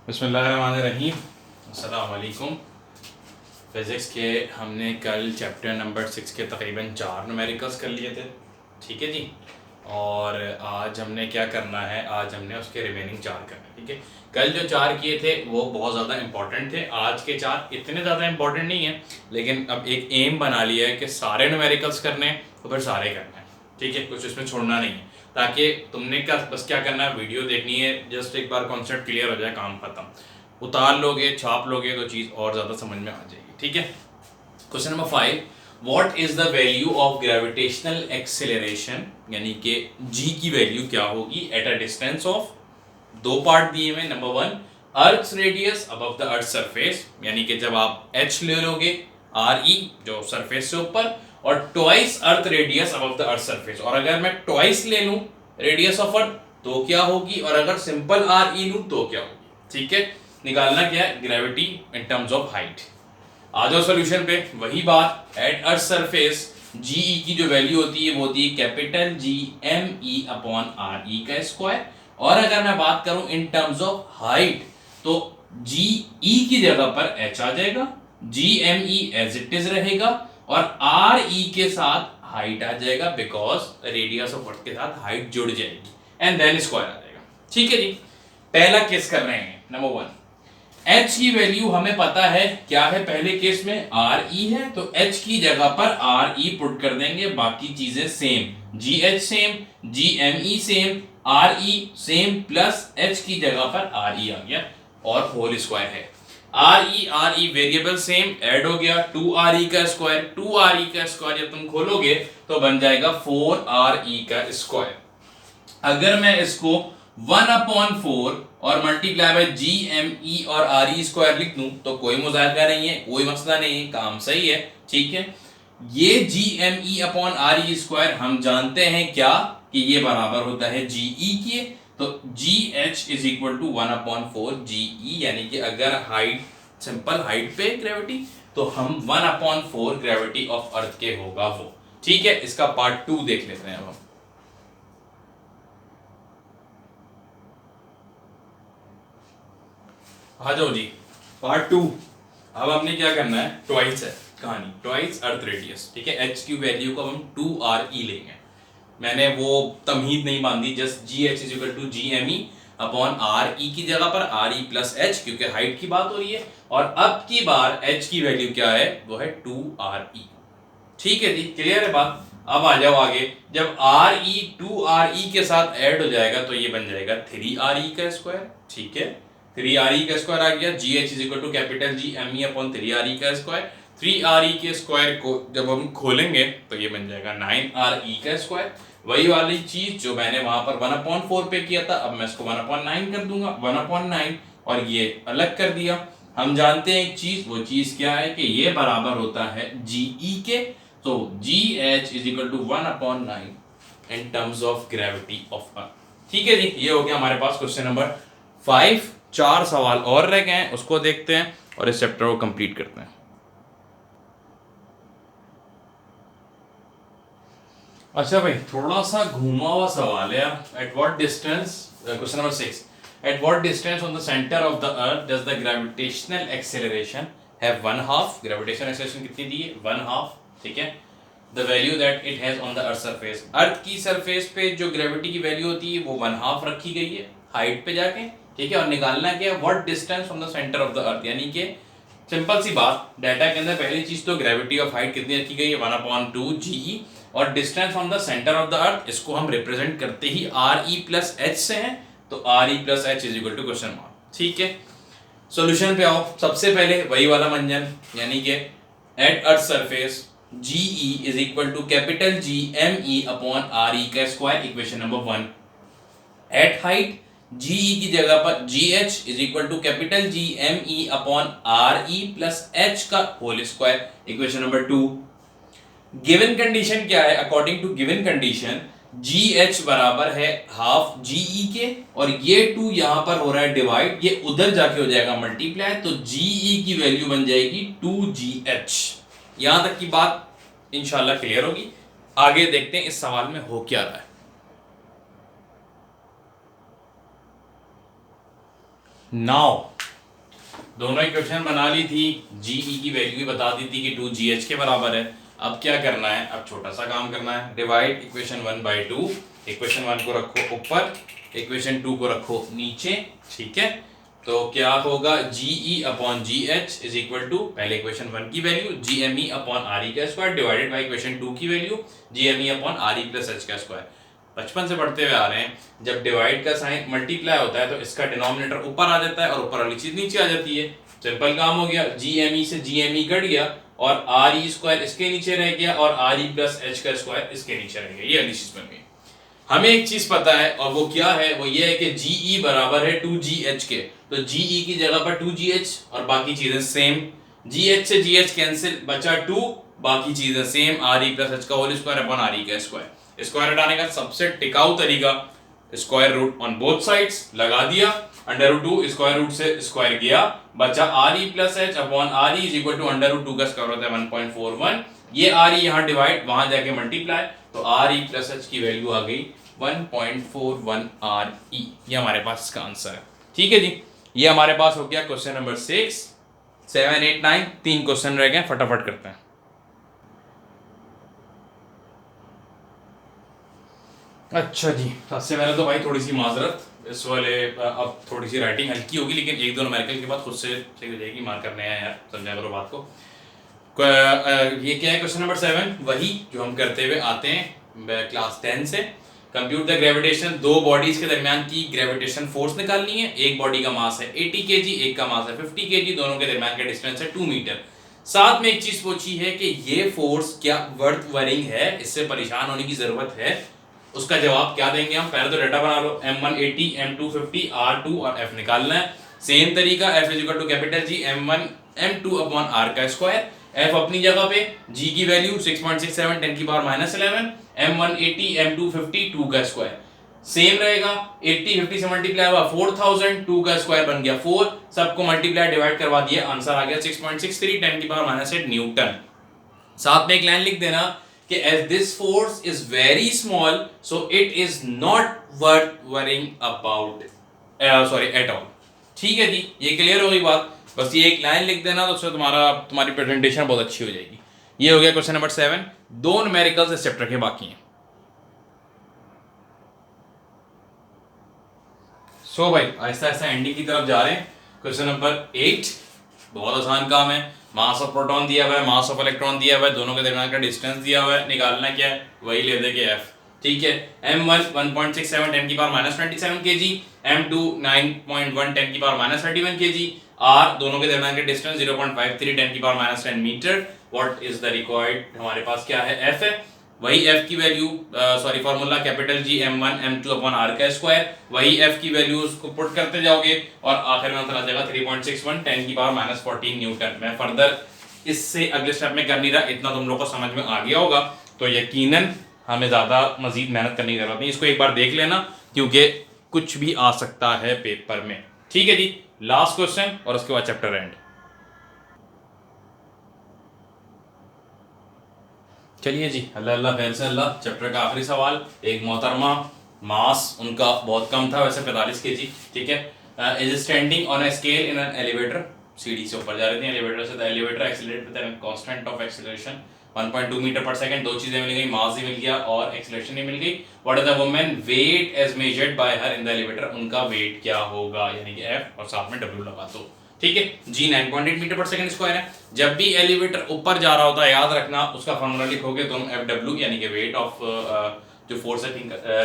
बिस्मिल्लाहिर्रहमानिर्रहीम। अस्सलाम वालेकुम। फ़िज़िक्स के हमने कल चैप्टर नंबर 6 के तकरीबन 4 न्यूमेरिकल्स कर लिए थे, ठीक है जी। और आज हमने क्या करना है, आज हमने उसके रिमेनिंग 4 करना है, ठीक है। कल जो 4 किए थे वो बहुत ज़्यादा इंपॉर्टेंट थे, आज के 4 इतने ज़्यादा इंपॉर्टेंट नहीं हैं, लेकिन अब एक एम बना लिया है कि सारे न्यूमेरिकल्स करने हैं तो फिर सारे करना है, ठीक है, कुछ इसमें छोड़ना नहीं है, ताकि तुमने बस क्या करना है, वीडियो देखनी है, जस्ट एक बार कॉन्सेप्ट क्लियर हो जाए, काम खत्म। उतार लोगे, छाप लोगे तो चीज़ और ज़्यादा समझ में आ जाएगी, ठीक है। Question number 5, what is the value of gravitational acceleration, यानी कि जी की वैल्यू क्या होगी एट अ डिस्टेंस ऑफ, दो पार्ट दिए हुए। Number 1, earth radius above the earth surface, यानी कि जब आप एच ले लोगे, आर ई जो सरफेस से ऊपर, और twice earth radius above the earth surface, और अगर मैं ट्वाइस ले लूं रेडियस ऑफ अर्थ तो क्या होगी, और अगर सिंपल आर ई लूं तो क्या होगी, ठीक है। निकालना क्या है, gravity in terms of height. आ जाओ सोल्यूशन पे, वही बात, eight earth surface G E की जो वैल्यू होती है वो होती है capital G M E upon R E का स्क्वायर, और अगर मैं बात करूं इन टर्म्स ऑफ हाइट तो जी ई की जगह पर एच आ जाएगा, G M E as it is रहेगा, और आर ई के साथ हाइट आ जाएगा, बिकॉज रेडियस ऑफ अर्थ के साथ हाइट जुड़ जाएगी, एंड देन स्क्वायर आ जाएगा, ठीक है जी। पहला केस कर रहे हैं, नंबर 1, h की वैल्यू हमें पता है क्या है, पहले केस में आर ई है तो h की जगह पर आर ई पुट कर देंगे, बाकी चीजें same, G H same, G M E same, R E same, plus h की जगह पर आर ई आ गया, और होल स्क्वायर है। R E variable same, add हो गया, 2 आर ई का स्क्वायर, 2 आर ई का स्क्वायर जब तुम खोलोगे तो बन जाएगा 4 आर ई का स्क्वायर। अगर मैं इसको 1/4 और multiply by G M E और आर ई स्क्वायर लिख दूं तो कोई मुजाहिदा नहीं है, कोई मसला नहीं है, काम सही है, ठीक है। ये G M E upon R E square हम जानते हैं क्या, कि ये बराबर होता है जी ई के, तो G H is equal to 1/4 G E, यानी कि अगर हाइट, सिंपल हाइट पे ग्रेविटी, तो हम 1/4 ग्रेविटी ऑफ अर्थ के होगा वो, ठीक है। इसका पार्ट 2 देख लेते हैं अब हम। आ जाओ जी, पार्ट 2। अब हमने क्या करना है, ट्वाइस है कहानी, ट्वाइस अर्थ रेडियस, ठीक है। एच की वैल्यू को हम 2 आर ई लेंगे, मैंने वो तमहीद नहीं बांधी, just G H is equal to G M E upon R E की जगह पर आर ई प्लस एच, क्योंकि हाइट की बात हो रही है, और अब की बार एच की वैल्यू क्या है, वो है 2 आर ई, ठीक है जी, क्लियर है बात। अब आ जाओ आगे, जब आर ई 2 आर ई के साथ ऐड हो जाएगा तो ये बन जाएगा 3 आर ई का स्क्वायर, ठीक है। 3 आर ई का स्क्वायर आ गया, G H is equal to capital G M E upon 3 R E का स्क्वायर। 3 आर ई के स्क्वायर को जब हम खोलेंगे तो ये बन जाएगा 9 आर ई का स्क्वायर, वही वाली चीज जो मैंने वहां पर 1/4 पे किया था, अब मैं इसको 1/9 कर दूंगा, 1/9, और ये अलग कर दिया। हम जानते हैं एक चीज, वो चीज क्या है कि ये बराबर होता है जी ई के, तो G H is equal to 1/9 in terms of gravity of earth, ठीक है जी। ये हो गया हमारे पास क्वेश्चन नंबर 5। 4 सवाल और रह गए हैं, उसको देखते हैं और इस चैप्टर को कंप्लीट करते हैं। अच्छा भाई, थोड़ा सा घुमा हुआ सवाल है यार। At what distance, question number 6, at what distance on the centre of the earth does the gravitational acceleration have 1/2, gravitational acceleration कितनी दी है, 1/2, ठीक है। The value that it has on the earth surface, earth की surface पे जो gravity की value होती है वो 1/2 रखी गई है हाइट पे जाके, ठीक है। और निकालना क्या है, what distance from the centre of the अर्थ, यानी कि सिंपल सी बात, डाटा के अंदर पहली चीज तो ग्रेविटी ऑफ हाइट कितनी रखी गई है, 1/2 जी, और distance from the centre of the earth, इसको हम रिप्रेजेंट करते ही आर ई प्लस एच से हैं, तो R E plus H is equal to question mark, ठीक है। सॉल्यूशन पे आओ, सबसे पहले वही वाला मंजन, यानी कि at earth surface G E is equal to capital G M E upon R E का square, equation number 1। At height G E की जगह पर G H is equal to capital G M E upon R E plus H का whole square, equation number 2। Given condition क्या है, according to given condition G H बराबर है half जी E के, और ये 2 यहां पर हो रहा है डिवाइड, ये उधर जाके हो जाएगा मल्टीप्लाई, तो जी ई की वैल्यू बन जाएगी 2GH। यहां तक की बात इंशाल्लाह क्लियर होगी। आगे देखते हैं इस सवाल में हो क्या रहा है। नाउ दोनों इक्वेशन बना ली थी, जीई की वैल्यू भी बता दी थी कि 2GH के बराबर है। अब क्या करना है, अब छोटा सा काम करना है, डिवाइड इक्वेशन 1/2, इक्वेशन 1 को रखो ऊपर, इक्वेशन 2 को रखो नीचे, ठीक है। तो क्या होगा, GE upon GH is equal to पहले इक्वेशन 1 की वैल्यू GME अपॉन RE का स्क्वायर डिवाइडेड बाय इक्वेशन 2 की value GME upon RE plus H का स्क्वायर। बचपन से पढ़ते हुए आ रहे हैं, जब डिवाइड का साइन मल्टीप्लाई होता है तो इसका डिनोमिनेटर ऊपर आ जाता है और ऊपर वाली चीज नीचे आ जाती है। सिंपल काम हो गया, GME से GME कट गया और RE स्क्वायर इसके नीचे रह गया और RE प्लस H का स्क्वायर इसके नीचे रह गया। ये अगली चीज बन गई। हमें एक चीज पता है और वो क्या है, वो ये है कि GE बराबर है 2GH के, तो GE की जगह पर 2GH और बाकी चीजें सेम, GH से GH कैंसिल, बचा 2, बाकी चीजें सेम, RE प्लस H का होल स्क्वायर अपॉन RE का स्क्वायर। स्क्वायर हटाने का सबसे टिकाऊ तरीका square root on both sides लगा दिया, अंडर रूट 2 स्क्वायर रूट से स्क्वायर गया, बचा RE plus H upon RE is equal to under root 2 का स्क्वायर होता है 1.41, ये RE यहाँ डिवाइड वहां जाके मल्टीप्लाई, तो RE प्लस H की वैल्यू आ गई 1.41 RE। ये हमारे पास इसका आंसर है, ठीक है जी। ये हमारे पास हो गया क्वेश्चन नंबर 6, 7, 8, 9, 3 क्वेश्चन रह गए, फटाफट करते हैं। अच्छा जी, सबसे पहले तो भाई थोड़ी सी माजरत, इस वाले अब थोड़ी सी राइटिंग हल्की होगी, लेकिन एक दो न्यूमेरिकल के बाद खुद से सही हो जाएगी, मार्क करने हैं यार, समझा करो बात को। ये क्या है, क्वेश्चन नंबर 7 वही जो हम करते हुए आते हैं क्लास 10 से। कंप्यूट द ग्रेविटेशन, दो बॉडीज के दरमियान की ग्रेविटेशन फोर्स निकालनी है। एक बॉडी का मास है 80 kg, एक का मास है 50 kg, दोनों के दरमियान का डिस्टेंस है 2 मीटर। साथ में एक चीज पूछी है कि ये फोर्स क्या वर्थ वरिंग है, इससे परेशान होने की जरूरत है। उसका जवाब क्या देंगे हम, पहले तो डाटा बना लो, M1 80, M2 50, R2 और F निकालना है। सेम तरीका, F is equal to capital G M1 M2 upon R का स्क्वायर। F अपनी जगह पे, G की वैल्यू 6.67 10 की पावर -11, M1 80 M2 50 2 का स्क्वायर सेम रहेगा, 80 50 से मल्टीप्लाई हुआ 4000, 2 का स्क्वायर बन गया 4, सबको मल्टीप्लाई डिवाइड करवा दिया, आंसर आ गया 6.63 10 की पावर -8 न्यूटन। साथ में एक लाइन लिख देना कि as this force is very small so it is not worth worrying about at all। ठीक है जी, ये क्लियर हो गई बात, बस ये एक लाइन लिख देना तो उससे तुम्हारी प्रेजेंटेशन बहुत अच्छी हो जाएगी। ये हो गया क्वेश्चन नंबर 7, दो न्यूमेरिकल्स इस चैप्टर के बाकी हैं। सो भाई आहिस्ता आहिस्ता एंडिंग की तरफ जा रहे हैं। क्वेश्चन नंबर 8 बहुत आसान काम है, मास ऑफ प्रोटॉन दिया हुआ है, मास ऑफ इलेक्ट्रॉन दिया हुआ है, दोनों के दरमियान का डिस्टेंस दिया हुआ है, निकालना क्या है, वही ले देंगे F। ठीक है, M1 1.67 10 की पावर -27 kg, M2 9.1 10 की पावर -31 kg, R दोनों के दरमियान का डिस्टेंस 0.53 10 की power -10 metre. What is the required, हमारे पास क्या है, F है, वही F की value sorry formula capital G M1 M2 upon R का स्क्वायर, वही F की वैल्यूज को पुट करते जाओगे और आखिर में आंसर आ जाएगा 3.61 10 की पावर -14 न्यूटन। मैं फर्दर इससे अगले स्टेप में कर नहीं रहा, इतना तुम लोग को समझ में आ गया होगा, तो यकीनन हमें ज़्यादा मजीद मेहनत करने की जरूरत नहीं, इसको एक बार देख लेना क्योंकि कुछ भी आ सकता है पेपर में। ठीक है जी, लास्ट क्वेश्चन और उसके बाद चैप्टर एंड। चलिए जी, अल्लाह अल्लाह खैर से अल्लाह। चैप्टर का आखिरी सवाल, एक मोहतरमा, मास उनका बहुत कम था वैसे 45 kg, ठीक है, is standing on a scale in an elevator, सीढ़ी से ऊपर जा रहे थे एलिवेटर से, the elevator accelerate with a constant of acceleration 1.2 metre per second. दो चीजें मिल गई, मास भी मिल गया और एक्सीलरेशन भी मिल गई। What is the woman weight as measured by her in the elevator, उनका वेट क्या होगा, यानी कि F और साथ में W लगा दो। ठीक है, G 9.8 metre per second square है। जब भी एलिवेटर ऊपर जा रहा होता है, याद रखना उसका फॉर्मूला लिखोगे तुम FW यानी कि वेट ऑफ जो फोर्स है,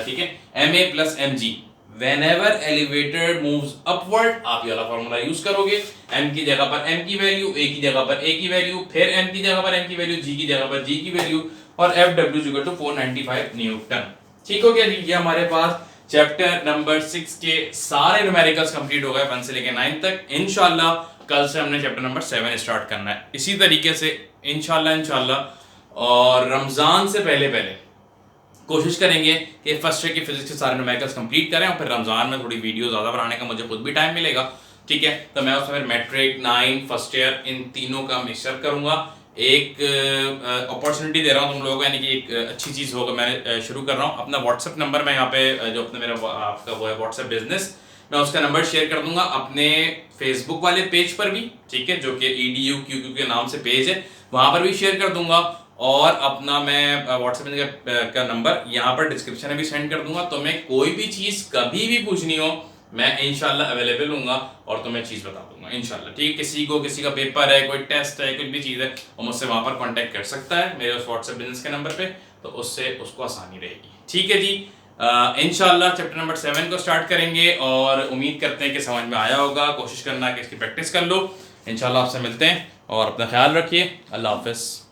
ठीक है, MA plus MG। Whenever elevator moves upward, आप ये वाला फॉर्मूला यूज करोगे, M की जगह पर M की वैल्यू, A की जगह पर A की वैल्यू, फिर M की जगह पर M की वैल्यू, G की जगह पर G की वैल्यू और FW इक्वल टू 495 न्यूटन। ठीक हो गया जी, ये हमारे पास चैप्टर नंबर 6 के सारे न्यूमेरिकल्स कंप्लीट हो गए 1 से लेकर 9 तक। इंशाल्लाह कल से हमने चैप्टर नंबर 7 स्टार्ट करना है इसी तरीके से इंशाल्लाह। और रमजान से पहले कोशिश करेंगे कि फर्स्ट ईयर की फिजिक्स के सारे न्यूमेरिकल्स कंप्लीट करें और फिर रमजान में थोड़ी वीडियो ज़्यादा बनाने का मुझे खुद भी टाइम मिलेगा। ठीक है, तो मैं उसमें फिर मैट्रिक 9 फर्स्ट ईयर इन तीनों का मिक्सचर करूंगा। एक अपॉर्चुनिटी दे रहा हूँ तुम लोगों को, यानी कि एक अच्छी चीज़ होगा, मैं शुरू कर रहा हूँ। अपना व्हाट्सएप नंबर मैं यहाँ पे जो अपना मेरा आपका वो है व्हाट्सएप बिजनेस, मैं उसका नंबर शेयर कर दूंगा अपने फेसबुक वाले पेज पर भी, ठीक है, जो कि EDUQQ के नाम से पेज है, वहां पर भी शेयर कर दूंगा, और अपना मैं व्हाट्सएप का नंबर यहाँ पर डिस्क्रिप्शन में भी सेंड कर दूंगा। तो मैं कोई भी चीज़ कभी भी पूछनी हो मैं इंशाल्लाह अवेलेबल हूँगा और तुम्हें चीज़ बता दूंगा इंशाल्लाह, ठीक है। किसी का पेपर है, कोई टेस्ट है, कुछ भी चीज़ है, वो मुझसे वहाँ पर कांटेक्ट कर सकता है मेरे उस व्हाट्सएप बिजनेस के नंबर पे, तो उससे उसको आसानी रहेगी, ठीक है जी। इंशाल्लाह चैप्टर नंबर 7 को स्टार्ट करेंगे और उम्मीद करते हैं कि समझ में आया होगा। कोशिश करना कि इसकी प्रैक्टिस कर लो। इंशाल्लाह आपसे मिलते हैं और अपना ख्याल रखिए। अल्लाह हाफिज़।